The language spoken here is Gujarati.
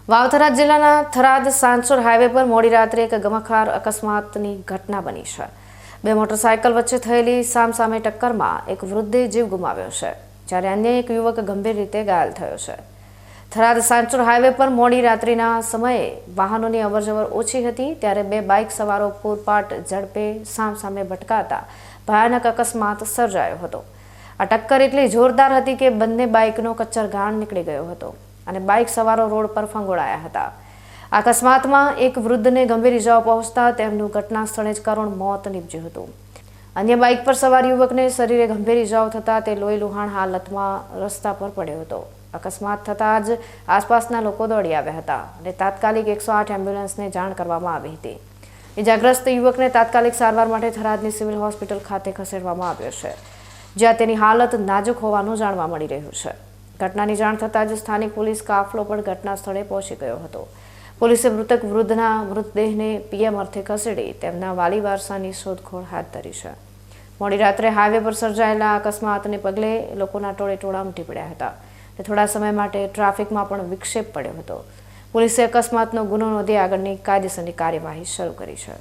વાવથરા જિલ્લાના થરાદ સાંચોર હાઈવે પર મોડી રાત્રે એક ગમખ્વાર અકસ્માતની ઘટના બની છે। બે મોટરસાયકલ વચ્ચે થયેલી સામસામે ટક્કરમાં એક વૃદ્ધે જીવ ગુમાવ્યો છે, જ્યારે અન્ય એક યુવક ગંભીર રીતે ઘાયલ થયો છે। થરાદ સાંચોર હાઈવે પર મોડી રાત્રિના સમયે વાહનોની અવરજવર ઓછી હતી, ત્યારે બે બાઇક સવારો પૂરપાટ ઝડપે સામસામે ભટકાતા ભયાનક અકસ્માત સર્જાયો હતો। આ ટક્કર એટલી જોરદાર હતી કે બંને બાઇકનો કચ્ચરઘાણ નીકળી ગયો હતો અને બાઇક સવારો રોડ પર ફંગોળાયા હતા। અકસ્માતમાં એક વૃદ્ધને ગંભીર ઇજાઓ પહોંચતા તેમનું ઘટના સ્થળે જ કરુણ મોત નીપજ્યું હતું। અન્ય બાઇક પર સવાર યુવકને શરીરે ગંભીર ઇજાઓ થતાં તે લોહીલુહાણ હાલતમાં રસ્તા પર પડ્યો હતો। અકસ્માત થતાં જ આસપાસના લોકો દોડી આવ્યા હતા અને તાત્કાલિક 108 એમ્બ્યુલન્સને જાણ કરવામાં આવી હતી। ઇજાગ્રસ્ત યુવકને તાત્કાલિક સારવાર માટે થરાદની સિવિલ હોસ્પિટલ ખાતે ખસેડવામાં આવ્યો છે, જ્યાં તેની હાલત નાજુક હોવાનું જાણવા મળી રહ્યું છે। ઘટનાની જાણ થતાં જ સ્થાનિક પોલીસ કાફલો પણ ઘટના સ્થળે પહોંચી ગયો હતો। પોલીસે મૃતક વૃદ્ધના મૃતદેહને પીએમ અર્થે ખસેડી તેમના વાલી વારસાની શોધખોળ હાથ ધરી છે। મોડી રાત્રે હાઈવે પર સર્જાયેલા અકસ્માતને પગલે લોકોના ટોળે ઉમટી પડ્યા હતા। થોડા સમય માટે ટ્રાફિકમાં પણ વિક્ષેપ પડ્યો હતો। પોલીસે અકસ્માતનો ગુનો નોંધી આગળની કાયદેસરની કાર્યવાહી શરૂ કરી છે।